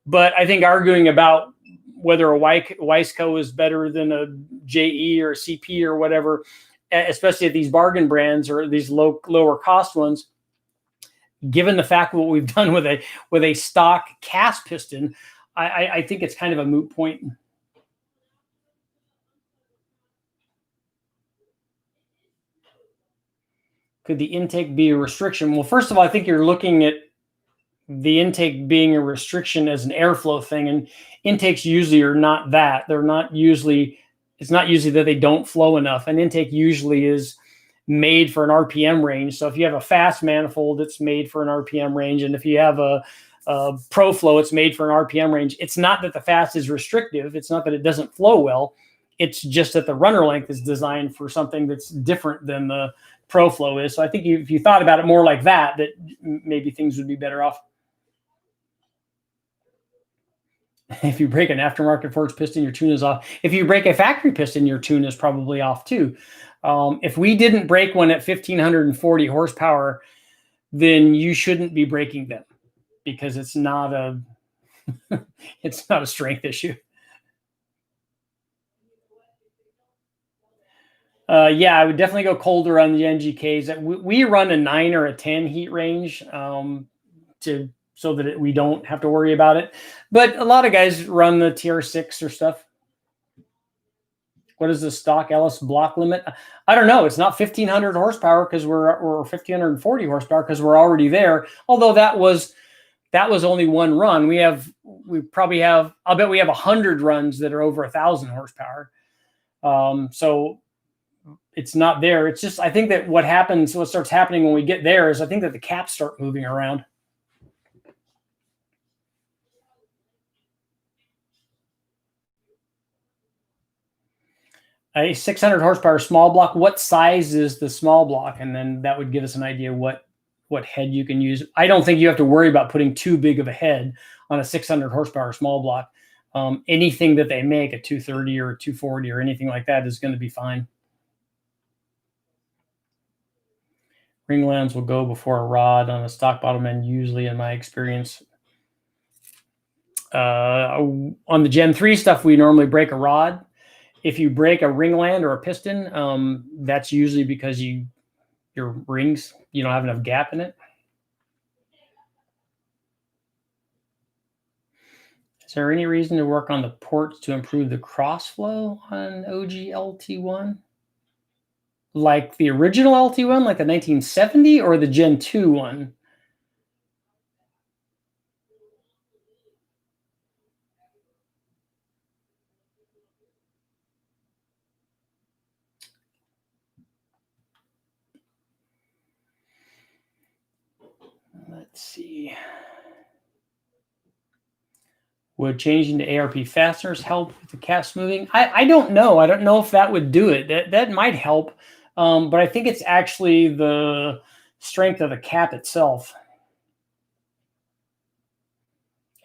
Speaker 1: But I think arguing about whether a Wiseco is better than a JE or a CP or whatever, especially at these bargain brands or these lower cost ones, given the fact of what we've done with a stock cast piston, I think it's kind of a moot point. Could the intake be a restriction? Well, first of all, I think you're looking at the intake being a restriction as an airflow thing, and intakes usually are not that. They're not usually, it's not usually that they don't flow enough. An intake usually is made for an RPM range. So if you have a fast manifold, it's made for an RPM range. And if you have a pro flow, it's made for an RPM range. It's not that the fast is restrictive. It's not that it doesn't flow well. It's just that the runner length is designed for something that's different than the pro flow is. So I think if you thought about it more like that, that maybe things would be better off. If you break an aftermarket forged piston, your tune is off. If you break a factory piston, your tune is probably off too. If we didn't break one at 1,540 horsepower, then you shouldn't be breaking them because it's not a it's not a strength issue. Yeah, I would definitely go colder on the NGKs. We run a 9 or a 10 heat range so that we don't have to worry about it. But a lot of guys run the TR6 or stuff. What is the stock LS block limit? I don't know. It's not 1,500 horsepower because we're 1,540 horsepower because we're already there. Although that was only one run. We probably have, I'll bet we have 100 runs that are over 1,000 horsepower. So it's not there. It's just, I think that what starts happening when we get there is I think that the caps start moving around. A 600 horsepower small block. What size is the small block? And then that would give us an idea what head you can use. I don't think you have to worry about putting too big of a head on a 600 horsepower small block. Anything that they make, a 230 or a 240 or anything like that, is going to be fine. Ring lands will go before a rod on a stock bottom end, usually, in my experience. On the Gen 3 stuff, we normally break a rod. If you break a ring land or a piston, that's usually because your rings, you don't have enough gap in it. Is there any reason to work on the ports to improve the cross flow on OG LT1? Like the original LT1, like the 1970, or the Gen 2 one? Let's see. Would changing to ARP fasteners help with the cap smoothing? I don't know. I don't know if that would do it. That might help, but I think it's actually the strength of the cap itself.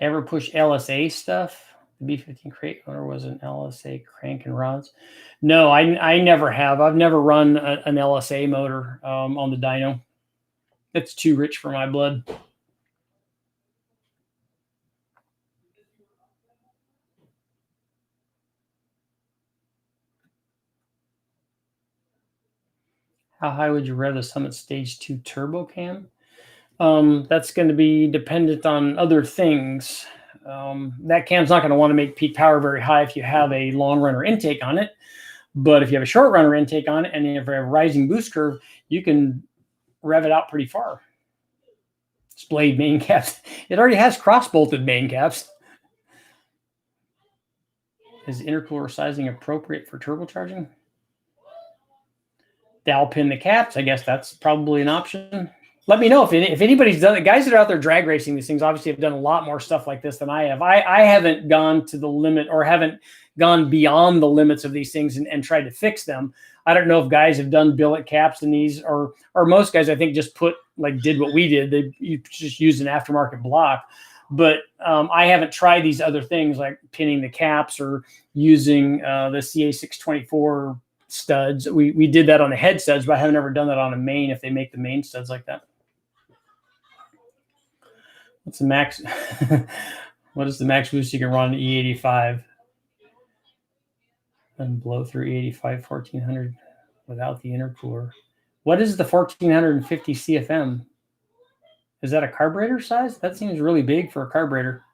Speaker 1: Ever push LSA stuff? The B15 crate motor was an LSA crank and rods. No, I never have. I've never run an LSA motor on the dyno. It's too rich for my blood. How high would you rev the Summit Stage 2 turbo cam? That's going to be dependent on other things. That cam's not going to want to make peak power very high if you have a long runner intake on it. But if you have a short runner intake on it and if you have a rising boost curve, you can rev it out pretty far. Splayed main caps. It already has cross-bolted main caps. Is intercooler sizing appropriate for turbocharging? Dowel pin the caps. I guess that's probably an option. Let me know if anybody's done it. Guys that are out there drag racing these things obviously have done a lot more stuff like this than I have. I haven't gone to the limit or haven't gone beyond the limits of these things and tried to fix them. I don't know if guys have done billet caps in these or most guys I think just did what we did. You just used an aftermarket block. But I haven't tried these other things like pinning the caps or using the CA624 studs. We did that on the head studs, but I haven't ever done that on a main if they make the main studs like that. What's the max? What is the max boost you can run on E85? And blow through E85 1400 without the intercooler. What is the 1450 CFM? Is that a carburetor size? That seems really big for a carburetor.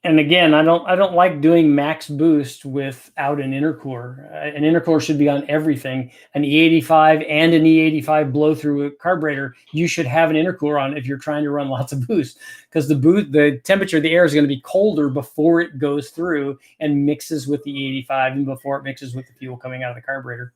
Speaker 1: And again, I don't like doing max boost without an intercooler. An intercooler should be on everything. An E85 and an E85 blow through carburetor, you should have an intercooler on if you're trying to run lots of boost, because the temperature of the air is going to be colder before it goes through and mixes with the E85 and before it mixes with the fuel coming out of the carburetor.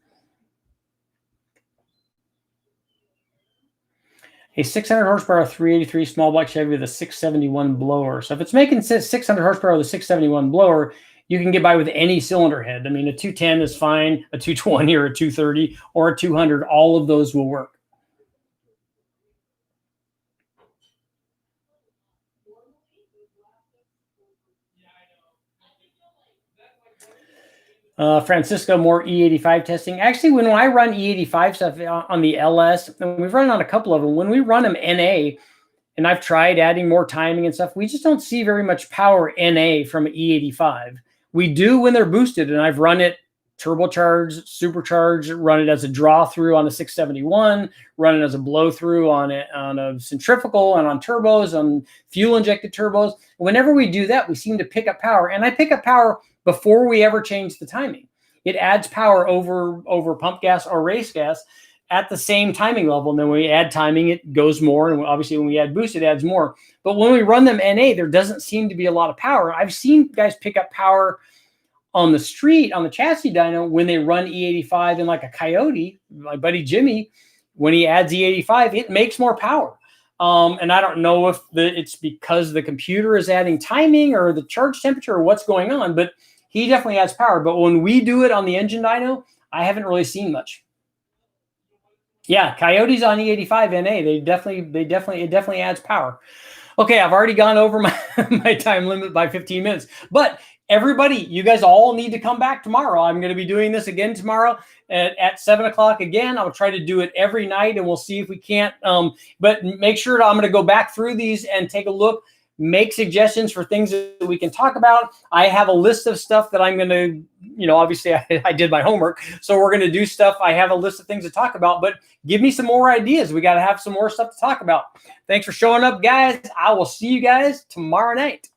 Speaker 1: A 600 horsepower 383 small block Chevy with a 671 blower. So if it's making 600 horsepower with a 671 blower, you can get by with any cylinder head. I mean, a 210 is fine, a 220 or a 230 or a 200, all of those will work. Francisco, more E85 testing. Actually, when I run E85 stuff on the LS, and we've run on a couple of them, when we run them NA, and I've tried adding more timing and stuff, we just don't see very much power NA from E85. We do when they're boosted, and I've run it turbocharged, supercharged, run it as a draw through on a 671, run it as a blow through on a centrifugal and on turbos, on fuel injected turbos. Whenever we do that, we seem to pick up power, and I pick up power before we ever change the timing. It adds power over pump gas or race gas at the same timing level. And then when we add timing, it goes more. And obviously when we add boost, it adds more. But when we run them NA, there doesn't seem to be a lot of power. I've seen guys pick up power on the street, on the chassis dyno, when they run E85 in like a Coyote. My buddy Jimmy, when he adds E85, it makes more power. And I don't know if it's because the computer is adding timing or the charge temperature or what's going on, but he definitely adds power. But when we do it on the engine dyno, I haven't really seen much. Yeah, Coyotes on E85 NA, it definitely adds power. Okay, I've already gone over my time limit by 15 minutes. But everybody, you guys all need to come back tomorrow. I'm going to be doing this again tomorrow at 7 o'clock again. I'll try to do it every night, and we'll see if we can't. But make sure I'm going to go back through these and take a look, make suggestions for things that we can talk about. I have a list of stuff that I'm going to, obviously I did my homework. So we're going to do stuff. I have a list of things to talk about, but give me some more ideas. We got to have some more stuff to talk about. Thanks for showing up, guys. I will see you guys tomorrow night.